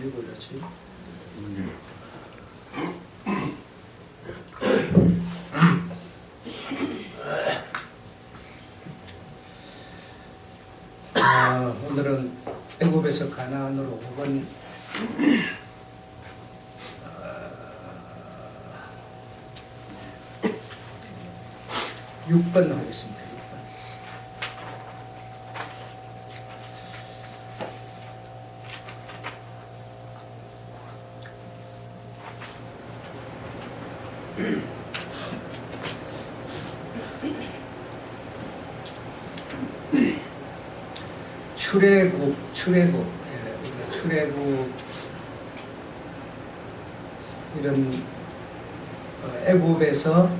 돌리고 이러지. 오늘은 애굽에서 가나안으로 혹은 6번 하겠습니다. 6번. 출애굽 이런 애굽에서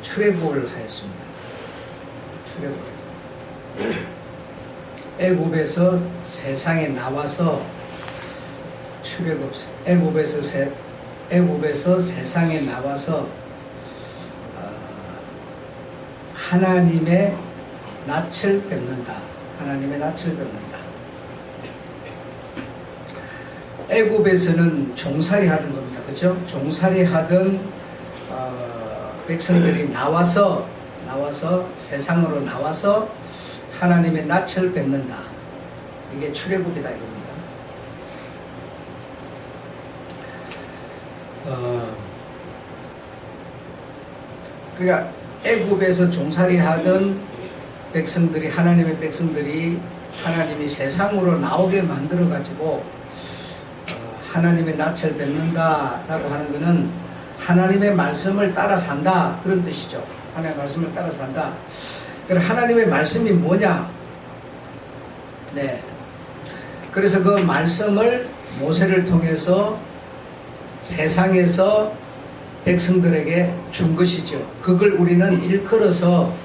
출애굽을 하였습니다. 애굽에서 세상에 나와서 애굽에서 세상에 나와서 하나님의 낯을 뵙는다. 하나님의 낯을 뵙는다. 애굽에서는 종살이 하던 겁니다. 그렇죠? 종살이 하던 백성들이 나와서 세상으로 나와서 하나님의 낯을 뵙는다. 이게 출애굽이다 이겁니다. 그러니까 애굽에서 종살이 하던 백성들이 하나님의 백성들이 하나님이 세상으로 나오게 만들어 가지고 하나님의 낯을 뵙는다라고 하는 것은 하나님의 말씀을 따라 산다 그런 뜻이죠. 하나님의 말씀을 따라 산다. 그럼 하나님의 말씀이 뭐냐? 네. 그래서 그 말씀을 모세를 통해서 세상에서 백성들에게 준 것이죠. 그걸 우리는 일컬어서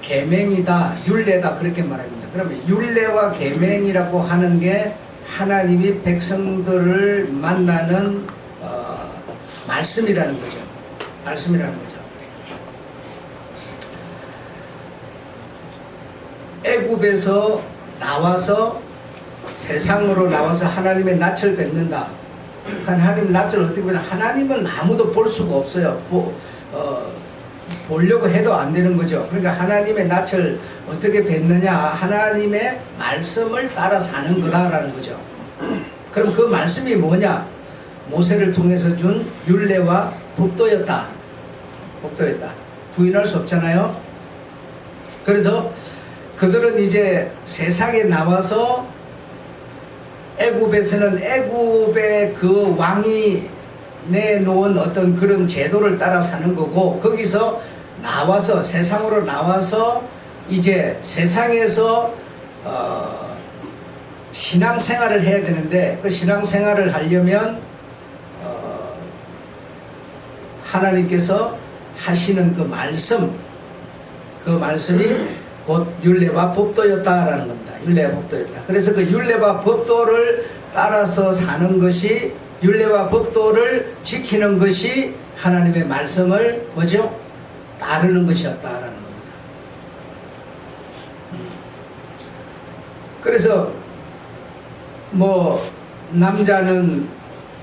계명이다, 율례다 그렇게 말합니다. 그러면 율례와 계명이라고 하는 게 하나님이 백성들을 만나는 말씀이라는 거죠. 말씀이라는 거죠. 애굽에서 나와서 세상으로 나와서 하나님의 낯을 뵙는다. 하나님의 낯을 어떻게 보면 하나님을 아무도 볼 수가 없어요. 보려고 해도 안 되는 거죠. 그러니까 하나님의 낯을 어떻게 뵙느냐? 하나님의 말씀을 따라 사는 거다라는 거죠. 그럼 그 말씀이 뭐냐? 모세를 통해서 준 율례와 법도였다. 부인할 수 없잖아요. 그래서 그들은 이제 세상에 나와서 애굽에서는 애굽의 그 왕이 내놓은 어떤 그런 제도를 따라 사는 거고, 거기서 나와서 세상으로 나와서 이제 세상에서 신앙생활을 해야 되는데, 그 신앙생활을 하려면 하나님께서 하시는 그 말씀이 곧 율례와 법도였다라는 겁니다. 율례와 법도였다. 그래서 그 율례와 법도를 따라서 사는 것이, 율례와 법도를 지키는 것이 하나님의 말씀을 뭐죠? 따르는 것이었다라는 겁니다. 그래서 남자는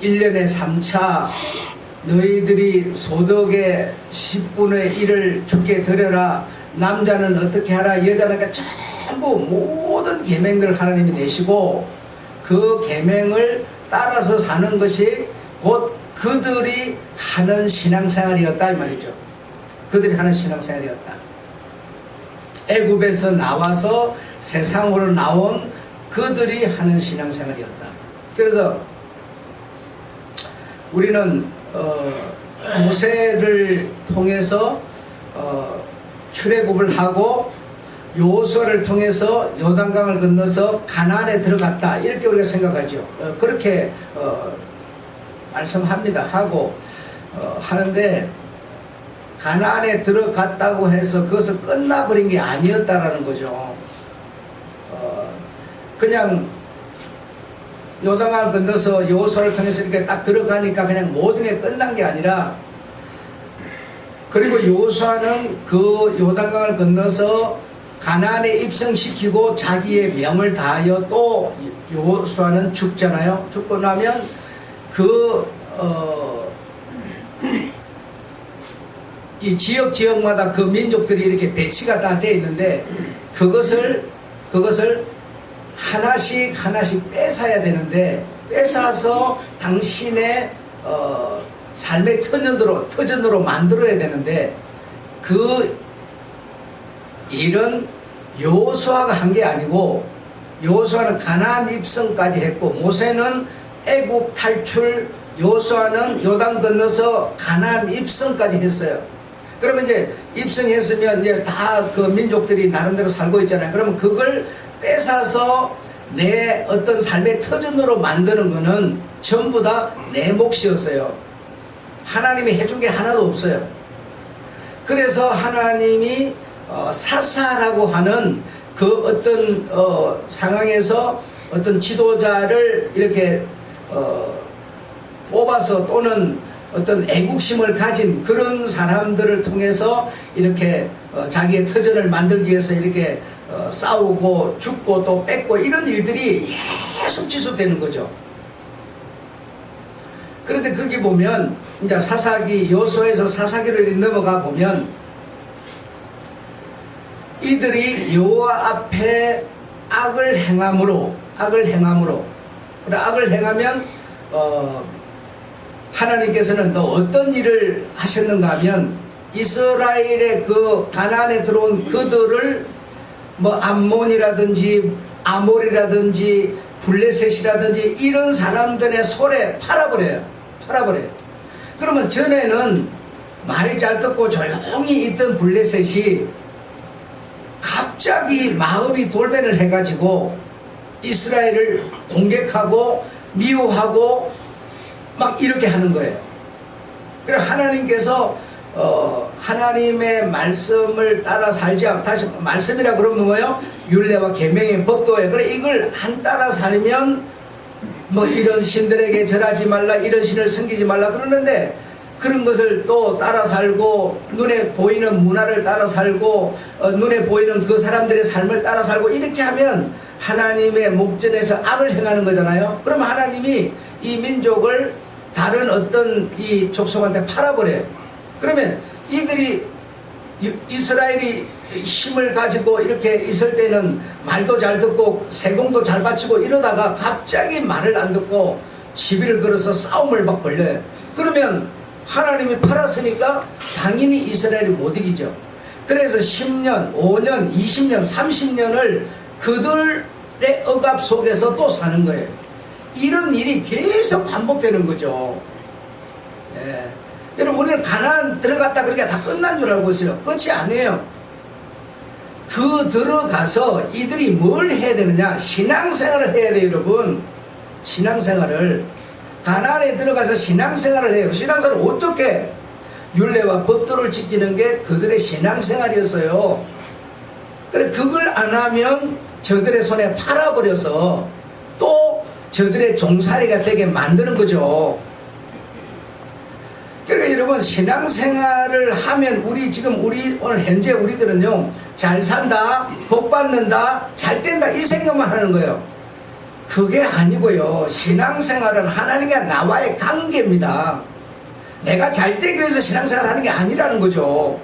1년에 3차 너희들이 소득의 10분의 1을 주께 드려라. 남자는 어떻게 하라. 여자는 전부 모든 계명들을 하나님이 내시고, 그 계명을 따라서 사는 것이 곧 그들이 하는 신앙생활이었다 이 말이죠. 그들이 하는 신앙생활이었다. 애굽에서 나와서 세상으로 나온 그들이 하는 신앙생활이었다. 그래서 우리는 모세를 통해서 출애굽을 하고 여호수아를 통해서 요단강을 건너서 가나안에 들어갔다 이렇게 우리가 생각하죠. 그렇게 말씀합니다. 하고 하는데, 가나안에 들어갔다고 해서 그것은 끝나버린 게 아니었다라는 거죠. 그냥 요단강을 건너서 여호수아를 통해서 이렇게 딱 들어가니까 그냥 모든 게 끝난 게 아니라, 그리고 여호수아는 그 요단강을 건너서 가나안에 입성시키고 자기의 명을 다하여 또 여호수아는 죽잖아요. 죽고 나면 이 지역마다 그 민족들이 이렇게 배치가 다 되어 있는데 그것을 하나씩 뺏어야 되는데 뺏어서 당신의 삶의 터전으로 만들어야 되는데 그 일은 여호수아가 한 게 아니고 여호수아는 가나안 입성까지 했고 모세는 애굽 탈출, 여호수아는 요단 건너서 가나안 입성까지 했어요. 그러면 이제 입성했으면 이제 다 그 민족들이 나름대로 살고 있잖아요. 그러면 그걸 뺏어서 내 어떤 삶의 터전으로 만드는 거는 전부 다 내 몫이었어요. 하나님이 해준 게 하나도 없어요. 그래서 하나님이 사사라고 하는 그 어떤 상황에서 어떤 지도자를 이렇게 뽑아서 또는 어떤 애국심을 가진 그런 사람들을 통해서 이렇게 자기의 터전을 만들기 위해서 이렇게 싸우고 죽고 또 뺏고 이런 일들이 계속 지속되는 거죠. 그런데 거기 보면 이제 사사기 여호수아에서 사사기를 넘어가 보면 이들이 여호와 앞에 악을 행함으로 악을 행하면 하나님께서는 또 어떤 일을 하셨는가 하면 이스라엘의 그 가나안에 들어온 그들을 뭐 암몬이라든지 아몰이라든지 블레셋이라든지 이런 사람들의 손에 팔아버려요. 그러면 전에는 말 잘 듣고 조용히 있던 블레셋이 갑자기 마음이 돌변을 해가지고 이스라엘을 공격하고 미워하고 막 이렇게 하는 거예요. 그래서 하나님께서 하나님의 말씀을 따라 살지 않고, 다시 말씀이라 그러면 뭐예요? 율례와 계명의 법도예요. 그래 이걸 안 따라 살면 뭐 이런 신들에게 절하지 말라, 이런 신을 섬기지 말라 그러는데 그런 것을 또 따라 살고 눈에 보이는 문화를 따라 살고 눈에 보이는 그 사람들의 삶을 따라 살고 이렇게 하면 하나님의 목전에서 악을 행하는 거잖아요. 그러면 하나님이 이 민족을 다른 어떤 이 족속한테 팔아버려요. 그러면 이들이 이스라엘이 힘을 가지고 이렇게 있을 때는 말도 잘 듣고 세공도 잘 바치고 이러다가 갑자기 말을 안 듣고 시비를 걸어서 싸움을 막 벌려요. 그러면 하나님이 팔았으니까 당연히 이스라엘이 못 이기죠. 그래서 10년, 5년, 20년, 30년을 그들의 억압 속에서 또 사는 거예요. 이런 일이 계속 반복되는 거죠. 예. 여러분 우리는 가나안 들어갔다 그렇게 다 끝난 줄 알고 있어요. 끝이 아니에요. 그 들어가서 이들이 뭘 해야 되느냐, 신앙생활을 해야 돼요. 여러분 신앙생활을 가나안에 들어가서 신앙생활을 해요. 신앙생활을 어떻게? 율례와 법도를 지키는 게 그들의 신앙생활이었어요. 그래 그걸 안 하면 저들의 손에 팔아버려서 또 저들의 종살이가 되게 만드는 거죠. 그러니까 여러분 신앙생활을 하면 우리 오늘 현재 우리들은요 잘 산다, 복 받는다, 잘 된다 이 생각만 하는 거예요. 그게 아니고요. 신앙생활은 하나님과 나와의 관계입니다. 내가 잘 되기 위해서 신앙생활을 하는 게 아니라는 거죠.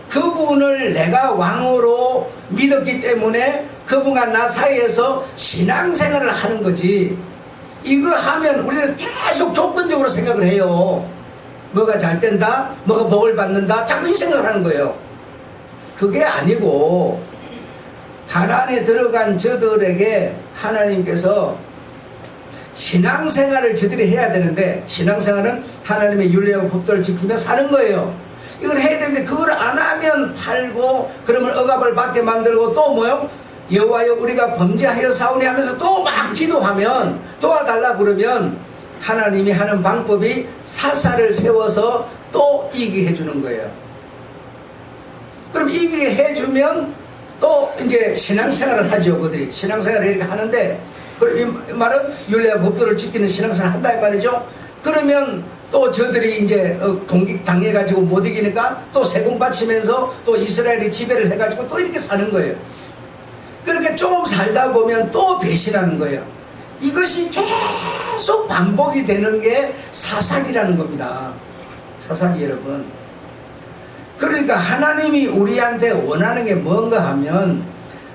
그분을 내가 왕으로 믿었기 때문에 그분과 나 사이에서 신앙생활을 하는 거지. 이거 하면 우리는 계속 조건적으로 생각을 해요. 뭐가 잘 된다, 뭐가 복을 받는다, 자꾸 이 생각을 하는 거예요. 그게 아니고 가나안에 들어간 저들에게 하나님께서 신앙생활을 저들이 해야 되는데 신앙생활은 하나님의 율례와 법도를 지키며 사는 거예요. 이걸 해야 되는데 그걸 안 하면 팔고 그러면 억압을 받게 만들고 또 뭐요? 여호와여 우리가 범죄하여 사오니 하면서 또 막 기도하면 도와달라 그러면 하나님이 하는 방법이 사사를 세워서 또 이기게 해주는 거예요. 그럼 이기게 해주면 또 이제 신앙생활을 하죠. 그들이 신앙생활을 이렇게 하는데 이 말은 율례와 법도를 지키는 신앙생활을 한다 이 말이죠. 그러면 또 저들이 이제 공격 당해가지고 못 이기니까 또 세금 바치면서 또 이스라엘이 지배를 해가지고 또 이렇게 사는 거예요. 그렇게 조금 살다 보면 또 배신하는 거예요. 이것이 계속 반복이 되는 게 사사기라는 겁니다. 사사기 여러분. 그러니까 하나님이 우리한테 원하는 게 뭔가 하면,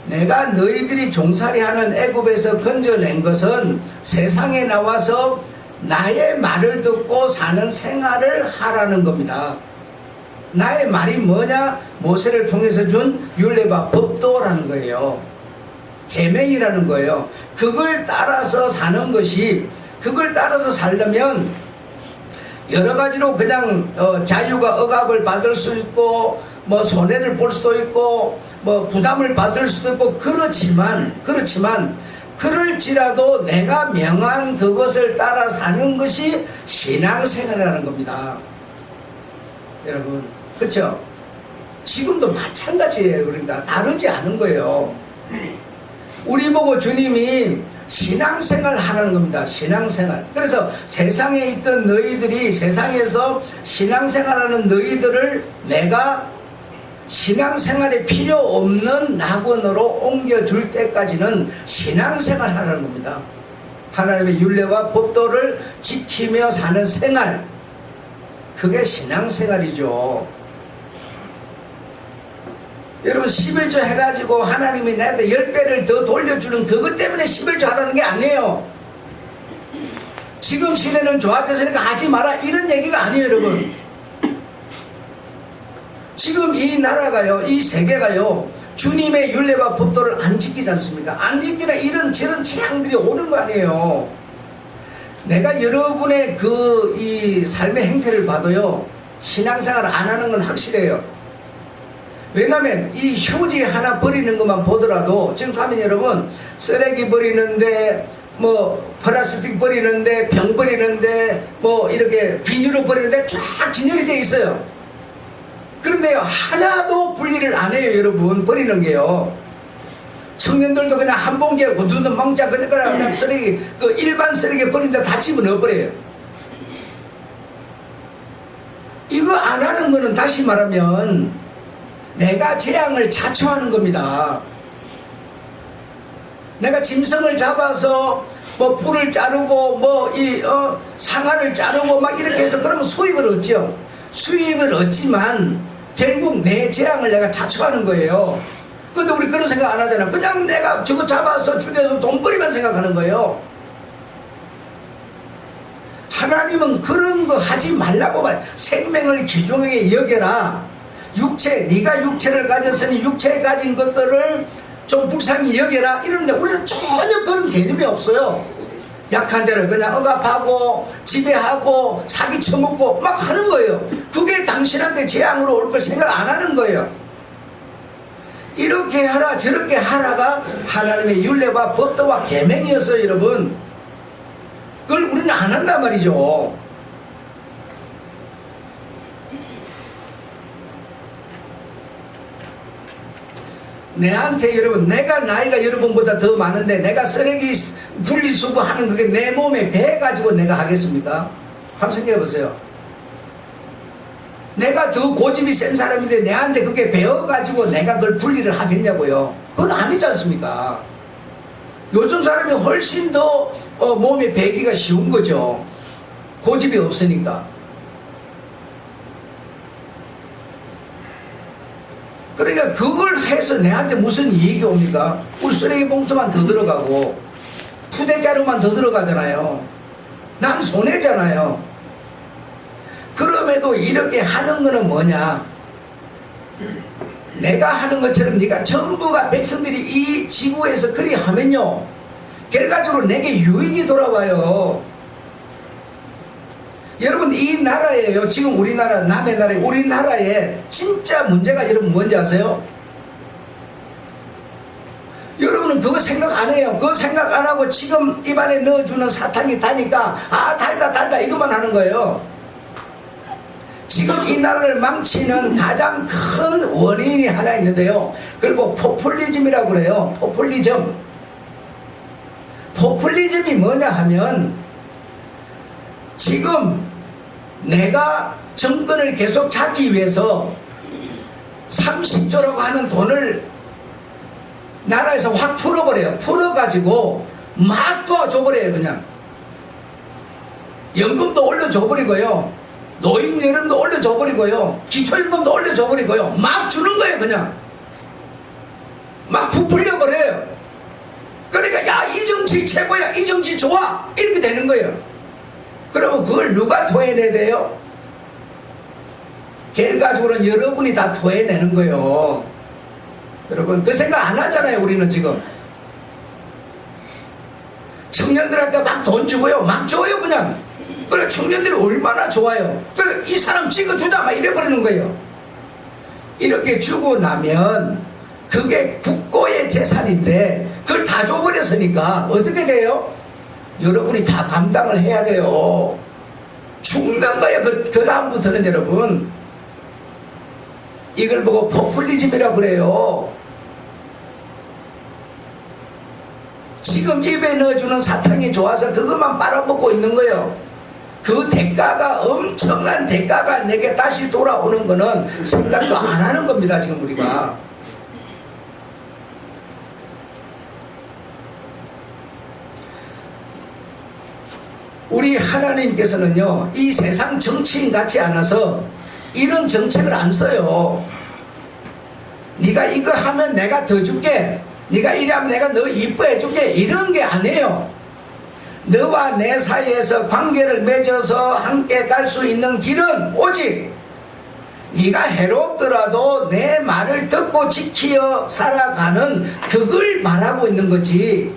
내가 너희들이 종살이하는 애굽에서 건져낸 것은 세상에 나와서 나의 말을 듣고 사는 생활을 하라는 겁니다. 나의 말이 뭐냐? 모세를 통해서 준 율례와 법도라는 거예요. 계명이라는 거예요. 그걸 따라서 사는 것이, 그걸 따라서 살려면 여러 가지로 그냥 자유가 억압을 받을 수 있고, 뭐 손해를 볼 수도 있고, 뭐 부담을 받을 수도 있고, 그렇지만 그럴지라도 내가 명한 그것을 따라 사는 것이 신앙생활이라는 겁니다. 여러분, 그렇죠? 지금도 마찬가지예요. 그러니까 다르지 않은 거예요. 우리 보고 주님이 신앙생활 하라는 겁니다. 신앙생활. 그래서 세상에 있던 너희들이, 세상에서 신앙생활하는 너희들을 내가 신앙생활에 필요 없는 낙원으로 옮겨줄 때까지는 신앙생활 하라는 겁니다. 하나님의 율례와 법도를 지키며 사는 생활, 그게 신앙생활이죠. 여러분, 11조 해가지고 하나님이 나한테 10배를 더 돌려주는 그것 때문에 11조 하라는 게 아니에요. 지금 시대는 좋아졌으니까 하지 마라, 이런 얘기가 아니에요. 여러분, 지금 이 나라가요, 이 세계가요, 주님의 율례와 법도를 안 지키지 않습니까? 안 지키나 이런 저런 재앙들이 오는 거 아니에요. 내가 여러분의 이 삶의 행태를 봐도요, 신앙생활 안 하는 건 확실해요. 왜냐면 이 휴지 하나 버리는 것만 보더라도, 지금 가면 여러분 쓰레기 버리는데, 뭐 플라스틱 버리는데, 병 버리는데, 뭐 이렇게 비닐로 버리는데 쫙 진열이 돼 있어요. 그런데요, 하나도 분리를 안 해요. 여러분, 버리는 게요. 청년들도 그냥 한 봉지에 우두는 멍자 그냥 쓰레기, 그 일반 쓰레기 버리는데 다 집어넣어버려요. 이거 안 하는 거는 다시 말하면 내가 재앙을 자초하는 겁니다. 내가 짐승을 잡아서 뭐 불을 자르고 뭐 상아를 자르고 막 이렇게 해서 그러면 수입을 얻죠. 수입을 얻지만 결국 내 재앙을 내가 자초하는 거예요. 근데 우리 그런 생각 안 하잖아. 그냥 내가 저거 잡아서 죽여서 돈벌이만 생각하는 거예요. 하나님은 그런 거 하지 말라고 말. 생명을 귀중하게 여겨라. 육체, 네가 육체를 가졌으니 육체에 가진 것들을 좀 불쌍히 여겨라, 이러는데 우리는 전혀 그런 개념이 없어요. 약한 자를 그냥 억압하고 지배하고 사기 쳐먹고 막 하는 거예요. 그게 당신한테 재앙으로 올 걸 생각 안 하는 거예요. 이렇게 하라 저렇게 하라가 하나님의 율례와 법도와 계명이었어요. 여러분, 그걸 우리는 안 한단 말이죠. 내한테 여러분, 내가 나이가 여러분보다 더 많은데 내가 쓰레기 분리수거하는 그게 내 몸에 배가지고 내가 하겠습니까? 한번 생각해 보세요. 내가 더 고집이 센 사람인데 내한테 그게 배워가지고 내가 그걸 분리를 하겠냐고요. 그건 아니지 않습니까? 요즘 사람이 훨씬 더 몸에 배기가 쉬운 거죠. 고집이 없으니까. 그러니까 그걸 해서 내한테 무슨 이익이 옵니까? 우리 쓰레기 봉투만 더 들어가고 푸대자루만 더 들어가잖아요. 난 손해잖아요. 그럼에도 이렇게 하는 거는 뭐냐? 내가 하는 것처럼 네가 전부가 백성들이 이 지구에서 그리 하면요, 결과적으로 내게 유익이 돌아와요. 여러분, 이 나라에요, 지금 우리나라, 남의 나라에, 우리나라에 진짜 문제가 여러분 뭔지 아세요? 여러분은 그거 생각 안 해요. 그거 생각 안 하고 지금 입안에 넣어주는 사탕이 다니까 달다 이것만 하는 거예요. 지금 이 나라를 망치는 가장 큰 원인이 하나 있는데요, 그걸 뭐 포퓰리즘이라고 그래요. 포퓰리즘이 뭐냐 하면, 지금 내가 정권을 계속 찾기 위해서 30조라고 하는 돈을 나라에서 확 풀어버려요. 풀어가지고 막 도와줘버려요. 그냥 연금도 올려줘버리고요, 노인연금도 올려줘버리고요, 기초연금도 올려줘버리고요, 막 주는 거예요. 그냥 막 부풀려버려요. 그러니까 야, 이 정치 최고야, 이 정치 좋아, 이렇게 되는 거예요. 그러면 그걸 누가 토해내야 돼요? 결과적으로는 여러분이 다 토해내는 거예요. 여러분 그 생각 안 하잖아요. 우리는 지금 청년들한테 막 돈 주고요, 막 줘요. 그냥 그래, 청년들이 얼마나 좋아요. 그래, 이 사람 찍어주자 막 이래버리는 거예요. 이렇게 주고 나면 그게 국고의 재산인데 그걸 다 줘버렸으니까 어떻게 돼요? 여러분이 다 감당을 해야 돼요. 죽는 거예요. 그 다음부터는. 여러분 이걸 보고 포퓰리즘이라고 그래요. 지금 입에 넣어주는 사탕이 좋아서 그것만 빨아먹고 있는 거예요. 그 대가가, 엄청난 대가가 내게 다시 돌아오는 거는 생각도 안 하는 겁니다. 지금 우리가. 우리 하나님께서는요, 이 세상 정치인 같지 않아서 이런 정책을 안 써요. 네가 이거 하면 내가 더 줄게, 네가 이러면 내가 너 이뻐해 줄게, 이런 게 아니에요. 너와 내 사이에서 관계를 맺어서 함께 갈 수 있는 길은 오직 네가 해롭더라도 내 말을 듣고 지키어 살아가는 그걸 말하고 있는 거지.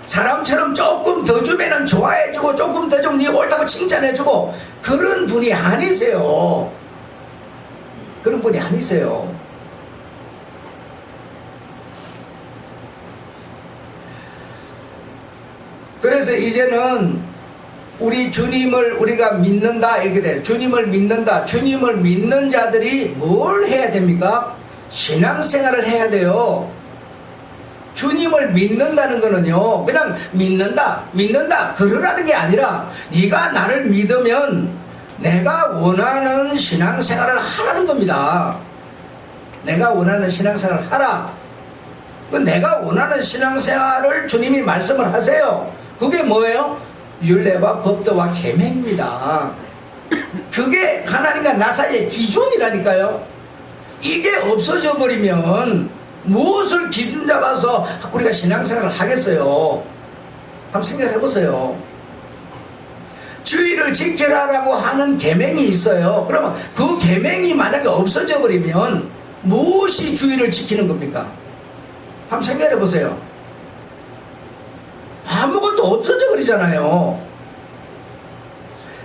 사람처럼 조금 더 주면은 좋아해주고 조금 더 주면 네 옳다고 칭찬해주고 그런 분이 아니세요. 그런 분이 아니세요. 그래서 이제는 우리 주님을 우리가 믿는다 이렇게 돼. 주님을 믿는다. 주님을 믿는 자들이 뭘 해야 됩니까? 신앙생활을 해야 돼요. 주님을 믿는다는 거는요, 그냥 믿는다 그러라는 게 아니라 네가 나를 믿으면 내가 원하는 신앙생활을 하라는 겁니다. 내가 원하는 신앙생활을 하라. 내가 원하는 신앙생활을 주님이 말씀을 하세요. 그게 뭐예요? 율례와 법도와 계명입니다. 그게 하나님과 나 사이의 기준이라니까요. 이게 없어져 버리면 무엇을 기준 잡아서 우리가 신앙생활을 하겠어요? 한번 생각해 보세요. 주의를 지키라라고 하는 계명이 있어요. 그러면 그 계명이 만약에 없어져 버리면 무엇이 주의를 지키는 겁니까? 한번 생각해 보세요. 아무것도 없어져 버리잖아요.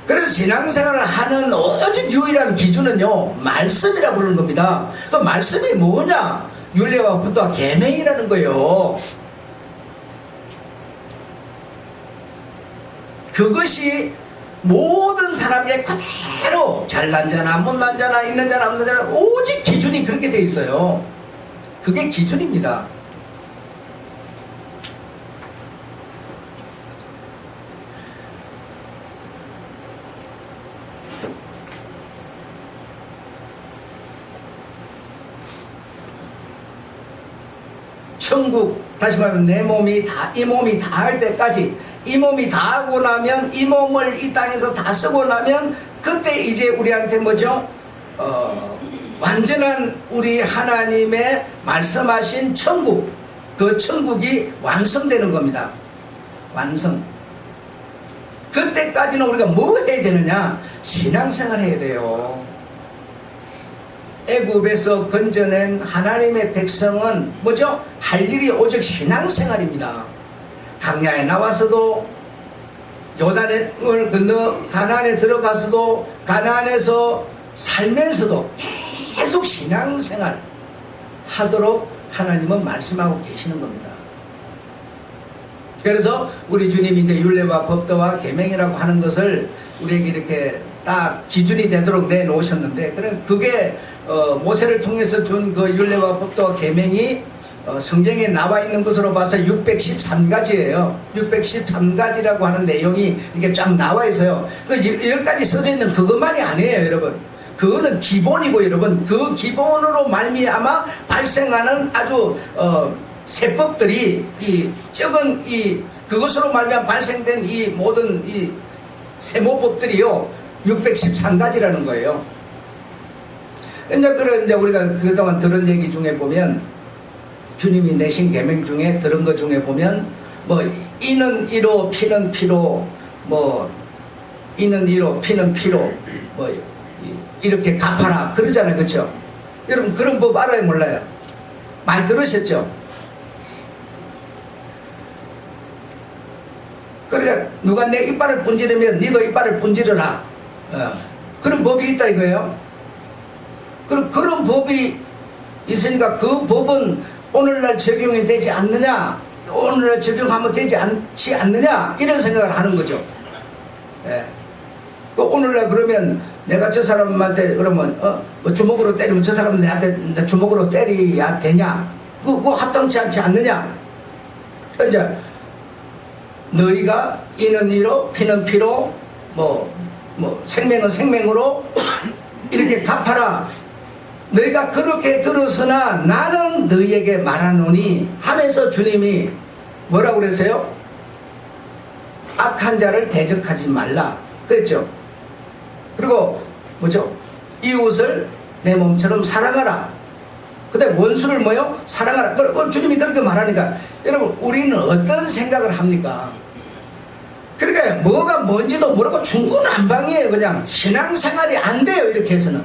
그래서 신앙생활을 하는 오직 유일한 기준은요, 말씀이라고 부르는 겁니다. 또 말씀이 뭐냐? 율례와 법도와 계명이라는 거예요. 그것이 모든 사람에게 그대로 잘난 자나 못난 자나 있는 자나 없는 자나 오직 기준이 그렇게 돼 있어요. 그게 기준입니다. 천국, 다시 말하면 내 몸이 다, 이 몸이 다 할 때까지, 이 몸이 다 하고 나면, 이 몸을 이 땅에서 다 쓰고 나면 그때 이제 우리한테 뭐죠? 완전한 우리 하나님의 말씀하신 천국, 그 천국이 완성되는 겁니다. 완성. 그때까지는 우리가 뭐 해야 되느냐? 신앙생활 해야 돼요. 애굽에서 건져낸 하나님의 백성은 뭐죠? 할 일이 오직 신앙생활입니다. 강야에 나와서도, 요단을 건너 가나안에 들어가서도, 가나안에서 살면서도 계속 신앙생활 하도록 하나님은 말씀하고 계시는 겁니다. 그래서 우리 주님이 이제 율례와 법도와 계명이라고 하는 것을 우리에게 이렇게 딱 기준이 되도록 내놓으셨는데, 그게 모세를 통해서 준 그 율례와 법도와 계명이 성경에 나와 있는 것으로 봐서 613가지예요. 613가지라고 하는 내용이 이렇게 쫙 나와 있어요. 그 10가지 써져 있는 그것만이 아니에요, 여러분. 그거는 기본이고, 여러분, 그 기본으로 말미암아 발생하는 아주 세법들이 이 적은 이 그것으로 말미암아 발생된 이 모든 이 세모법들이요 613가지라는 거예요. 이제 우리가 그동안 들은 얘기 중에 보면, 주님이 내신 계명 중에 들은 것 중에 보면, 뭐 이는 이로 피는 피로, 뭐 이는 이로 피는 피로, 뭐 이렇게 갚아라 그러잖아요, 그렇죠? 여러분 그런 법 알아요, 몰라요? 많이 들으셨죠? 그러니까 누가 내 이빨을 분지르면 니도 이빨을 분지르라, 그런 법이 있다 이거예요. 그런 법이 있으니까 그 법은 오늘날 적용이 되지 않느냐, 오늘날 적용하면 되지 않지 않느냐, 이런 생각을 하는 거죠. 예. 그 오늘날 그러면 내가 저 사람한테 그러면 뭐 주먹으로 때리면 저 사람은 내한테 주먹으로 때려야 되냐? 그거 합당치 않지 않느냐? 이제 너희가 이는 이로 피는 피로 뭐 생명은 생명으로 이렇게 갚아라. 너희가 그렇게 들었으나 나는 너희에게 말하노니 하면서 주님이 뭐라고 그랬어요? 악한 자를 대적하지 말라 그랬죠. 그리고 뭐죠? 이웃을 내 몸처럼 사랑하라. 그 다음에 원수를 뭐요? 사랑하라. 그걸 주님이 그렇게 말하니까 여러분 우리는 어떤 생각을 합니까? 그러니까 뭐가 뭔지도 모르고 중구난방이에요. 그냥 신앙생활이 안 돼요, 이렇게 해서는.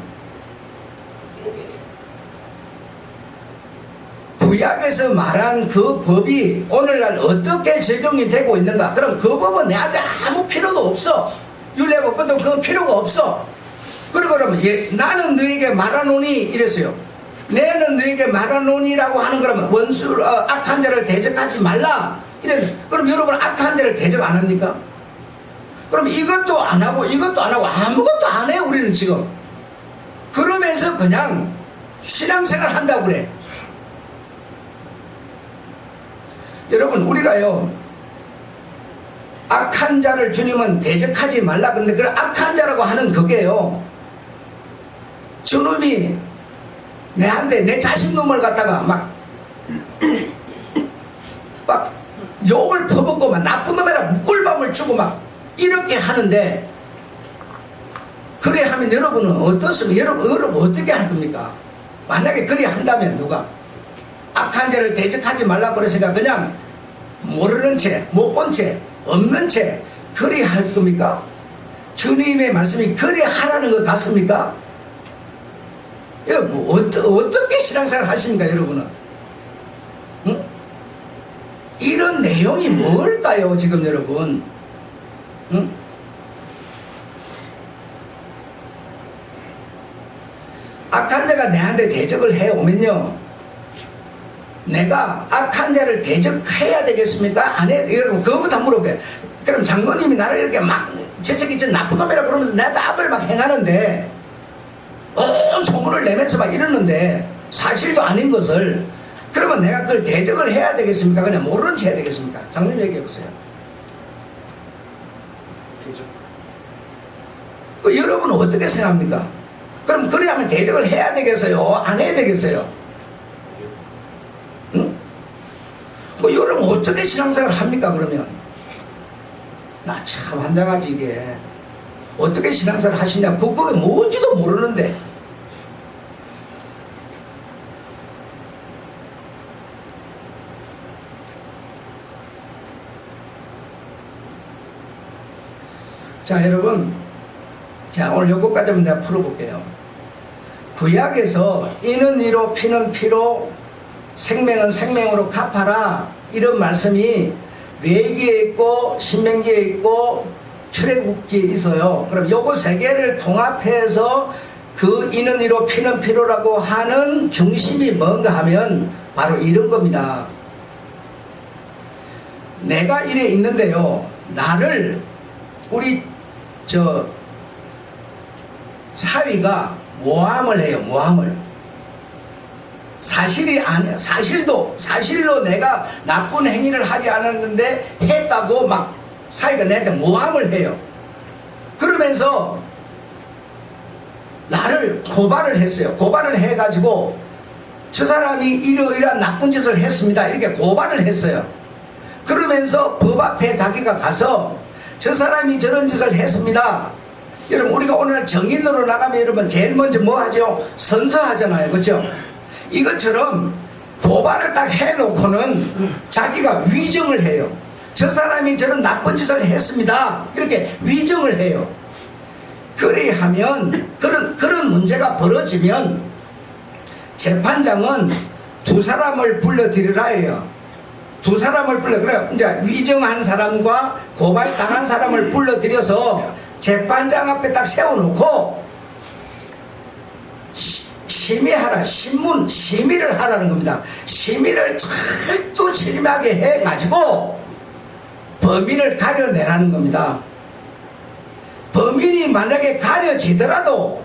구약에서 말한 그 법이 오늘날 어떻게 적용이 되고 있는가? 그럼 그 법은 내한테 아무 필요도 없어. 율례법도 그건 필요가 없어. 그리고 그러면 나는 너에게 말하노니 이랬어요. 내는 너에게 말하노니라고 하는 거라면 원수 악한 자를 대적하지 말라 이래. 그럼 여러분 악한 자를 대적 안 합니까? 그럼 이것도 안 하고 이것도 안 하고 아무것도 안 해요, 우리는 지금. 그러면서 그냥 신앙생활 한다고 그래. 여러분 우리가요 악한 자를 주님은 대적하지 말라 그러는데 그 악한 자라고 하는 그게요 주님이 내한테 내 자식놈을 갖다가 막 욕을 퍼붓고 막 나쁜 놈이라 꿀밤을 주고 막 이렇게 하는데, 그래 하면 여러분은 어떻습니까? 여러분 어떻게 할 겁니까? 만약에 그래 한다면 누가 악한 자를 대적하지 말라고 그러니까 그냥 모르는 채, 못 본 채, 없는 채 그리 할 겁니까? 주님의 말씀이 그리 하라는 것 같습니까? 뭐 어떻게 신앙생활 하십니까, 여러분은? 응? 이런 내용이 뭘까요, 지금 여러분? 응? 악한 자가 내한테 대적을 해오면요 내가 악한 자를 대적해야 되겠습니까? 안 해야 되겠습니까? 여러분 그거부터 물어볼게요. 그럼 장로님이 나를 이렇게 막 저 새끼 저 나쁜 놈이라 그러면서 내한테 악을 막 행하는데 소문을 내면서 막 이러는데 사실도 아닌 것을, 그러면 내가 그걸 대적을 해야 되겠습니까? 그냥 모르는 채 해야 되겠습니까? 장로님 얘기해보세요. 대적. 그 여러분은 어떻게 생각합니까? 그럼 그래 하면 대적을 해야 되겠어요? 안 해야 되겠어요? 응? 뭐 여러분 어떻게 신앙생활 합니까 그러면? 나 참 환장하지 이게. 어떻게 신앙생활 하시냐? 그게 뭔지도 모르는데. 자 여러분, 자 오늘 요것까지 한번 내가 풀어볼게요. 구약에서 이는 이로 피는 피로 생명은 생명으로 갚아라 이런 말씀이 레위기에 있고 신명기에 있고 출애굽기에 있어요. 그럼 요거 세 개를 통합해서 그 이는 이로 피는 피로라고 하는 중심이 뭔가 하면 바로 이런 겁니다. 내가 이래 있는데요, 나를 우리 사위가 모함을 해요. 모함을. 사실이 아니야. 사실로 내가 나쁜 행위를 하지 않았는데 했다고 막 사이가 내한테 모함을 해요. 그러면서 나를 고발을 했어요. 고발을 해가지고 저 사람이 이러이러한 나쁜 짓을 했습니다. 이렇게 고발을 했어요. 그러면서 법 앞에 자기가 가서 저 사람이 저런 짓을 했습니다. 여러분, 우리가 오늘 정인으로 나가면 여러분 제일 먼저 뭐 하죠? 선서하잖아요. 그렇죠? 이것처럼 고발을 딱 해놓고는 자기가 위정을 해요. 저 사람이 저런 나쁜 짓을 했습니다. 이렇게 위정을 해요. 그리하면 그런 문제가 벌어지면 재판장은 두 사람을 불러들이라 해요. 두 사람을 그래요. 이제 위정한 사람과 고발당한 사람을 불러들여서 재판장 앞에 딱 세워놓고 심의하라, 심의를 하라는 겁니다. 심의를 철두철미하게 해가지고 범인을 가려내라는 겁니다. 범인이 만약에 가려지더라도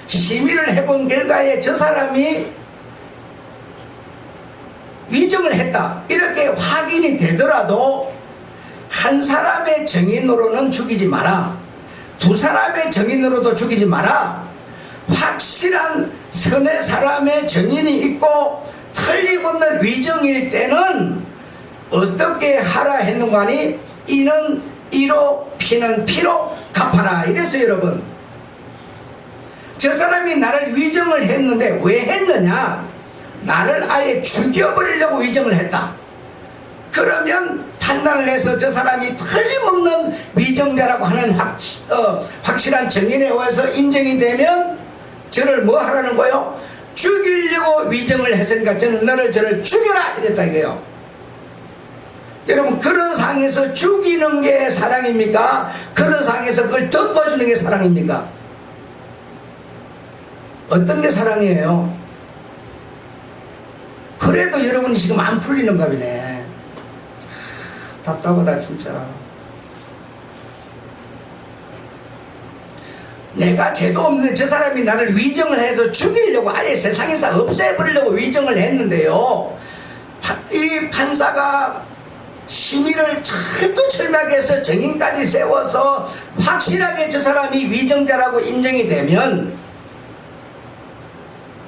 심의를 해본 결과에 저 사람이 위정을 했다 이렇게 확인이 되더라도 한 사람의 정인으로는 죽이지 마라, 두 사람의 정인으로도 죽이지 마라. 확실한 선의 사람의 정인이 있고 틀림없는 위정일 때는 어떻게 하라 했는가 하니 이는 이로 피는 피로 갚아라 이랬어요. 여러분, 저 사람이 나를 위정을 했는데 왜 했느냐? 나를 아예 죽여버리려고 위정을 했다. 그러면 판단을 해서 저 사람이 틀림없는 위정자라고 하는 확실한 정인에 의해서 인정이 되면 저를 뭐 하라는 거예요? 죽이려고 위정을 했으니까 저를 죽여라 이랬다 이거예요. 여러분, 그런 상황에서 죽이는 게 사랑입니까? 그런 상황에서 그걸 덮어주는 게 사랑입니까? 어떤 게 사랑이에요? 그래도 여러분이 지금 안 풀리는가 보네. 답답하다 진짜. 내가 죄도 없는데 저 사람이 나를 위정을 해서 죽이려고 아예 세상에서 없애버리려고 위정을 했는데요, 이 판사가 심의를 철두철미하게 해서 정인까지 세워서 확실하게 저 사람이 위정자라고 인정이 되면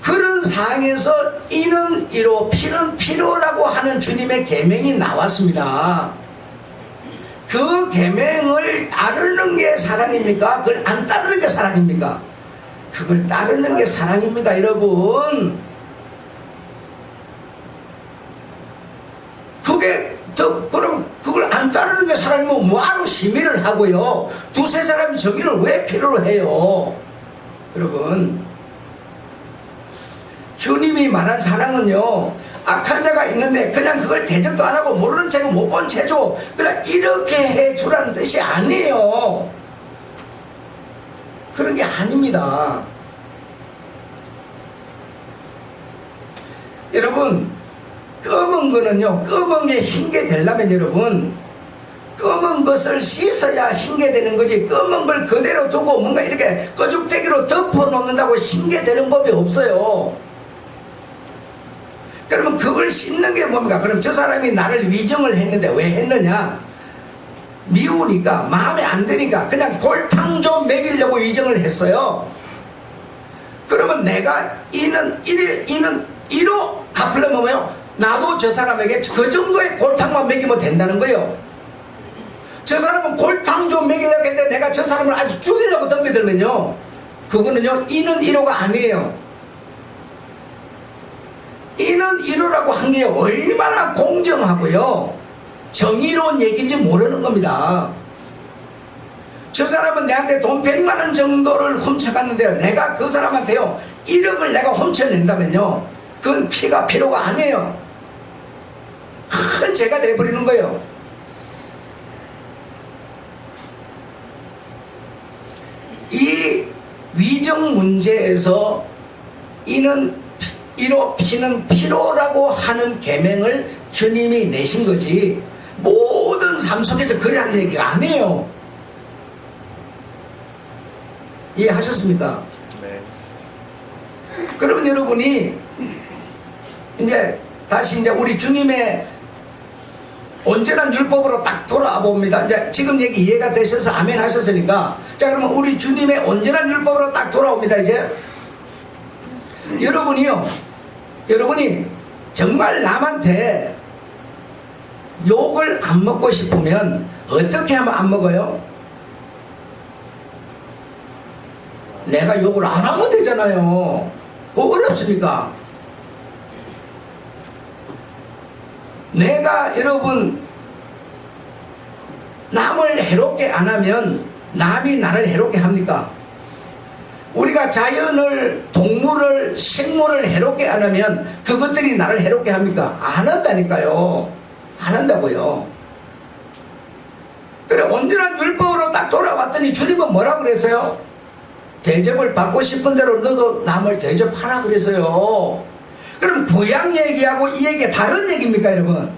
그런 상황에서 이는 이로 피는 피로라고 하는 주님의 계명이 나왔습니다. 그 계명을 따르는 게 사랑입니까? 그걸 안 따르는 게 사랑입니까? 그걸 따르는 게 사랑입니다. 여러분, 그럼 그걸 안 따르는 게 사랑이면 뭐하러 심의를 하고요, 두세 사람이 저기를 왜 필요로 해요? 여러분, 주님이 말한 사랑은요, 악한 자가 있는데 그냥 그걸 대접도 안 하고 모르는 척은 못 본 채죠 그냥 이렇게 해주라는 뜻이 아니에요. 그런 게 아닙니다. 여러분, 검은 거는요, 검은 게 흰게 되려면 여러분, 검은 것을 씻어야 흰게 되는 거지, 검은 걸 그대로 두고 뭔가 이렇게 거죽대기로 덮어 놓는다고 흰게 되는 법이 없어요. 그러면 그걸 씻는 게 뭡니까? 그럼 저 사람이 나를 위정을 했는데 왜 했느냐? 미우니까, 마음에 안 드니까 그냥 골탕 좀 먹이려고 위정을 했어요. 그러면 내가 이는 이로 갚으려면 뭐예요? 나도 저 사람에게 그 정도의 골탕만 먹이면 된다는 거예요. 저 사람은 골탕 좀 먹이려고 했는데 내가 저 사람을 아주 죽이려고 덤벼들면요, 그거는요, 이는 이로가 아니에요. 이는 이로라고 한 게 얼마나 공정하고요, 정의로운 얘기인지 모르는 겁니다. 저 사람은 내한테 돈 100만 원 정도를 훔쳐갔는데요, 내가 그 사람한테요 1억을 내가 훔쳐낸다면요, 그건 피가 필요가 아니에요. 큰 죄가 돼버리는 거예요. 이 위정 문제에서 이는 이로 피는 피로라고 하는 계명을 주님이 내신 거지, 모든 삶 속에서 그래 하는 얘기가 아니에요. 이해하셨습니까? 네. 그러면 여러분이 이제 다시 이제 우리 주님의 온전한 율법으로 딱 돌아와 봅니다. 이제 지금 얘기 이해가 되셔서 아멘 하셨으니까, 자 그러면 우리 주님의 온전한 율법으로 딱 돌아옵니다. 이제 여러분이 정말 남한테 욕을 안 먹고 싶으면 어떻게 하면 안 먹어요? 내가 욕을 안 하면 되잖아요. 뭐 어렵습니까? 내가 여러분 남을 해롭게 안 하면 남이 나를 해롭게 합니까? 우리가 자연을, 동물을, 식물을 해롭게 안 하면 그것들이 나를 해롭게 합니까? 안 한다니까요. 안 한다고요. 그래 온전한 율법으로 딱 돌아왔더니 주님은 뭐라 그랬어요? 대접을 받고 싶은 대로 너도 남을 대접하라 그랬어요. 그럼 구약 얘기하고 이 얘기 다른 얘기입니까 여러분?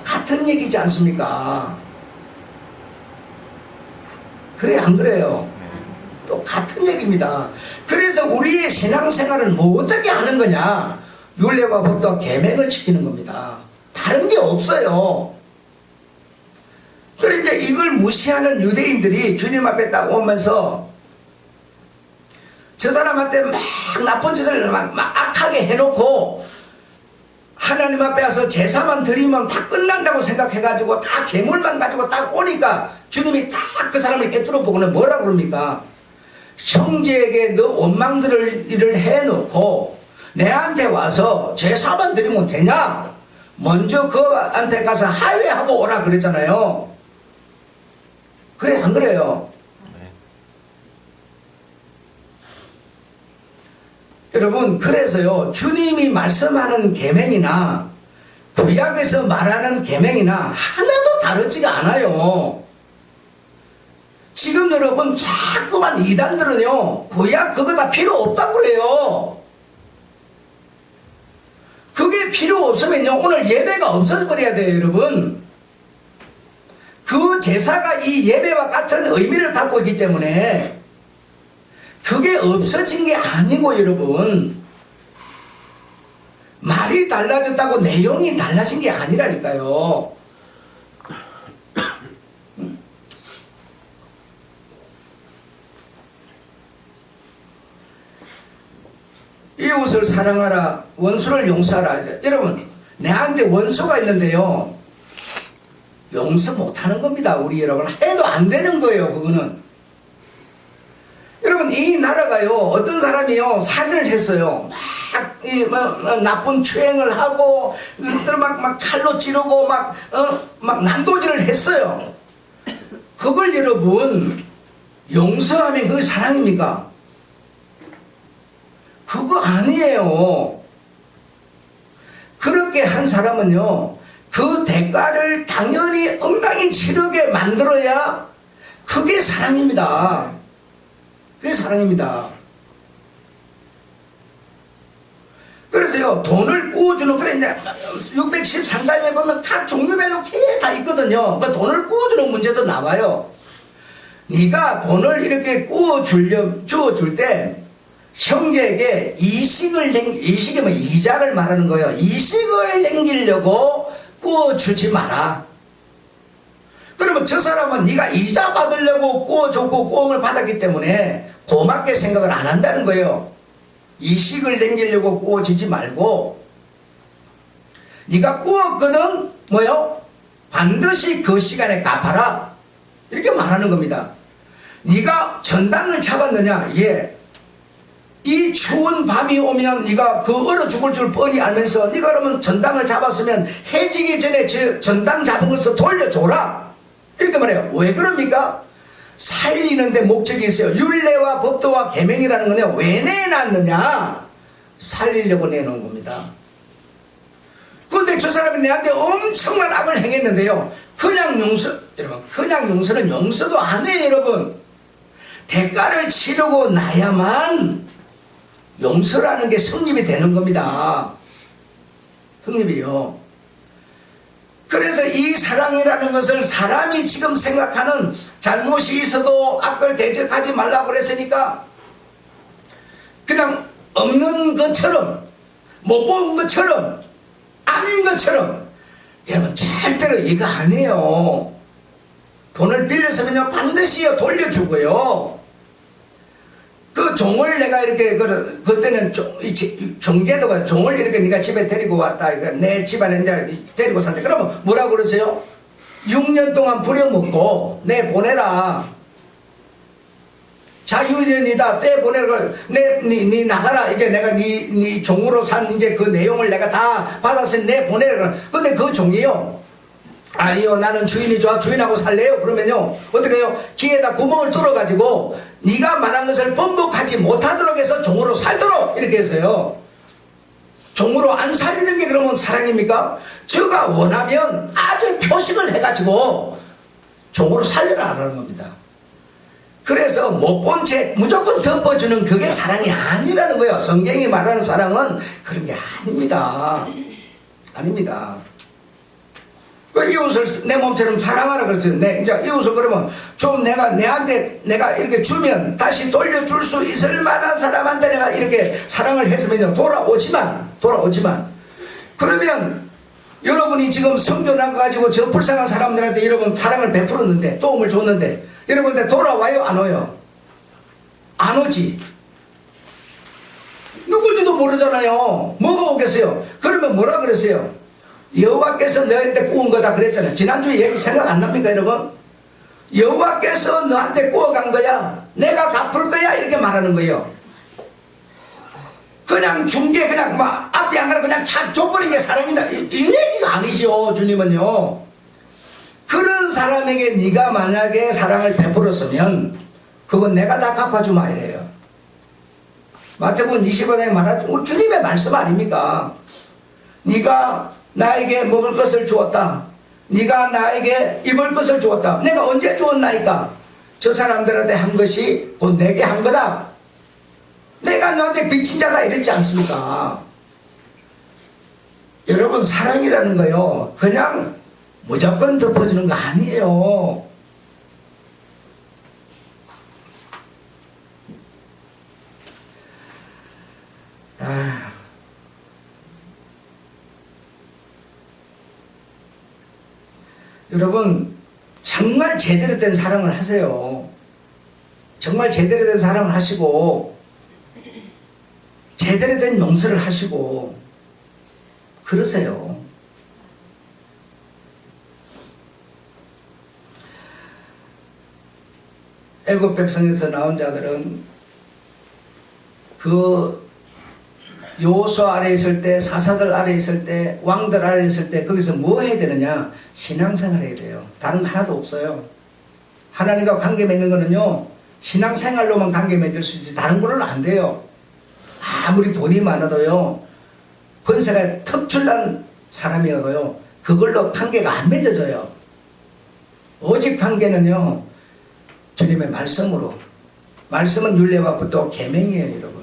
같은 얘기지 않습니까? 그래 안 그래요? 또 같은 얘기입니다. 그래서 우리의 신앙생활은 뭐 어떻게 하는 거냐? 율례와 법도와 계명을 지키는 겁니다. 다른 게 없어요. 그런데 이걸 무시하는 유대인들이 주님 앞에 딱 오면서 저 사람한테 막 나쁜 짓을 막 악하게 해놓고 하나님 앞에 와서 제사만 드리면 다 끝난다고 생각해가지고 다 재물만 가지고 딱 오니까 주님이 딱 그 사람을 깨뜨려 보고는 뭐라 그럽니까? 형제에게 너 원망들을 일을 해놓고 내한테 와서 제사만 드리면 되냐? 먼저 그한테 가서 하회하고 오라 그랬잖아요. 그래 안 그래요? 여러분 그래서요 주님이 말씀하는 계명이나 구약에서 말하는 계명이나 하나도 다르지가 않아요. 지금 여러분 자꾸만 이단들은요 구약 그거 다 필요 없다고 그래요. 그게 필요 없으면요 오늘 예배가 없어버려야 돼요 여러분. 그 제사가 이 예배와 같은 의미를 갖고 있기 때문에 그게 없어진 게 아니고 여러분 말이 달라졌다고 내용이 달라진 게 아니라니까요. 이웃을 사랑하라 원수를 용서하라. 여러분 내한테 원수가 있는데요 용서 못하는 겁니다. 우리 여러분 해도 안 되는 거예요. 그거는 여러분 이 나라가요 어떤 사람이요 살인을 했어요. 막 나쁜 추행을 하고 막 칼로 찌르고 막 난도질을 했어요. 그걸 여러분 용서하면 그게 사랑입니까? 그거 아니에요. 그렇게 한 사람은요 그 대가를 당연히 응당히 치르게 만들어야 그게 사랑입니다. 그게 사랑입니다. 그래서요 돈을 구워주는 그래 이제 613단에 보면 각 종류별로 다 있거든요. 그 돈을 구워주는 문제도 나와요. 네가 돈을 이렇게 주어줄 때 형제에게 이식이면 이자를 말하는 거예요. 이식을 남기려고 구워주지 마라. 그러면 저 사람은 네가 이자 받으려고 구워줬고 구원을 받았기 때문에 고맙게 생각을 안 한다는 거예요. 이식을 남기려고 구워주지 말고 네가 구웠거든 뭐요? 반드시 그 시간에 갚아라. 이렇게 말하는 겁니다. 네가 전당을 잡았느냐? 예. 이 추운 밤이 오면 네가 그 얼어 죽을 줄 뻔히 알면서 네가 그러면 전당을 잡았으면 해지기 전에 저 전당 잡은 것을 돌려줘라. 이렇게 말해요. 왜 그럽니까? 살리는데 목적이 있어요. 율례와 법도와 계명이라는 거는 왜 내놨느냐? 살리려고 내놓은 겁니다. 그런데 저 사람이 내한테 엄청난 악을 행했는데요 그냥 여러분 그냥 용서는 용서도 안 해요. 여러분 대가를 치르고 나야만 용서라는 게 성립이 되는 겁니다. 성립이요. 그래서 이 사랑이라는 것을 사람이 지금 생각하는 잘못이 있어도 악을 대적하지 말라고 그랬으니까 그냥 없는 것처럼 못 본 것처럼, 아닌 것처럼. 여러분, 절대로 이거 아니에요. 돈을 빌렸으면요, 반드시 돌려주고요. 그 종을 내가 이렇게, 그때는 정제도가 종을 이렇게 네가 집에 데리고 왔다. 이거 내 집안에 이제 데리고 산다. 그러면 뭐라고 그러세요? 6년 동안 부려먹고 내 보내라. 자유인이다. 떼 보내라. 네 나가라. 이제 내가 네 종으로 산 이제 그 내용을 내가 다 받았으니 내 보내라. 근데 그 종이요. 아니요, 나는 주인이 좋아. 주인하고 살래요. 그러면요, 어떻게 해요? 귀에다 구멍을 뚫어가지고 네가 말한 것을 번복하지 못하도록 해서 종으로 살도록 이렇게 해서요. 종으로 안 살리는 게 그러면 사랑입니까? 저가 원하면 아주 표식을 해가지고 종으로 살려라 하는 겁니다. 그래서 못 본 채 무조건 덮어주는 그게 사랑이 아니라는 거예요. 성경이 말하는 사랑은 그런 게 아닙니다. 아닙니다. 그 이웃을 내 몸처럼 사랑하라 그랬어요. 이제 이웃을 그러면 좀 내한테 내가 이렇게 주면 다시 돌려줄 수 있을 만한 사람한테 내가 이렇게 사랑을 했으면요. 돌아오지만. 그러면 여러분이 지금 성교 나가가지고 저 불쌍한 사람들한테 여러분 사랑을 베풀었는데, 도움을 줬는데, 여러분들 돌아와요? 안 와요? 안 오지. 누군지도 모르잖아요. 뭐가 오겠어요? 그러면 뭐라 그랬어요? 여호와께서 너한테 구운 거다 그랬잖아요. 지난주에 얘기 생각 안 납니까 여러분? 여호와께서 너한테 구워간 거야. 내가 갚을 거야. 이렇게 말하는 거예요. 그냥 준 게 그냥 막 앞뒤 안 가고 그냥 다 줘버린 게 사랑이다. 이 얘기가 아니죠. 주님은요. 그런 사람에게 네가 만약에 사랑을 베풀었으면 그건 내가 다 갚아주마 이래요. 마태복음 25장에 말하죠. 주님의 말씀 아닙니까? 네가 나에게 먹을 것을 주었다. 네가 나에게 입을 것을 주었다. 내가 언제 주었나이까? 저 사람들한테 한 것이 곧 내게 한 거다. 내가 너한테 빚진 자다 이랬지 않습니까? 여러분, 사랑이라는 거요, 그냥 무조건 덮어주는 거 아니에요. 여러분, 정말 제대로 된 사랑을 하세요. 정말 제대로 된 사랑을 하시고 제대로 된 용서를 하시고 그러세요. 애굽 백성에서 나온 자들은 그 여호수아 아래 있을 때, 사사들 아래 있을 때, 왕들 아래 있을 때 거기서 뭐 해야 되느냐? 신앙생활 해야 돼요. 다른 거 하나도 없어요. 하나님과 관계 맺는 거는요, 신앙생활로만 관계 맺을 수 있지 다른 거는 안 돼요. 아무리 돈이 많아도요, 권세가 특출난 사람이어도요, 그걸로 관계가 안 맺어져요. 오직 관계는요, 주님의 말씀으로. 말씀은 율례와 또 계명이에요, 여러분.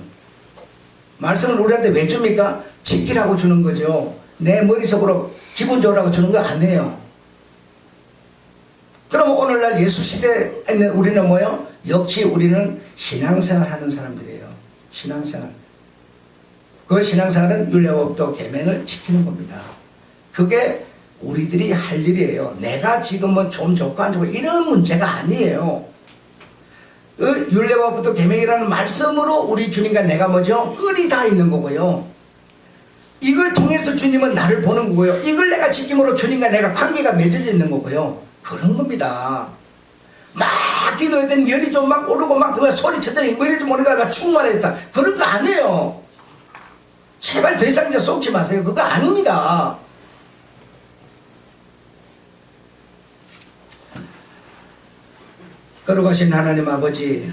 말씀을 우리한테 왜 줍니까? 지키라고 주는 거죠. 내 머릿속으로 기분 좋으라고 주는 거 아니에요. 그럼 오늘날 예수 시대에 있는 우리는 뭐예요? 역시 우리는 신앙생활 하는 사람들이에요. 신앙생활. 그 신앙생활은 율례와 또 계명을 지키는 겁니다. 그게 우리들이 할 일이에요. 내가 지금은 좀 좋고 안 좋고 이런 문제가 아니에요. 그 율례와 또 계명이라는 말씀으로 우리 주님과 내가 뭐죠? 끈이 다 있는 거고요. 이걸 통해서 주님은 나를 보는 거고요. 이걸 내가 지킴으로 주님과 내가 관계가 맺어져 있는 거고요. 그런 겁니다. 막 기도할 때는 열이 좀 막 오르고 막 그거 소리쳤더니 머리 좀 오르고 막 충만했다. 그런 거 아니에요. 제발 더 이상 이제 속지 마세요. 그거 아닙니다. 거룩하신 하나님 아버지,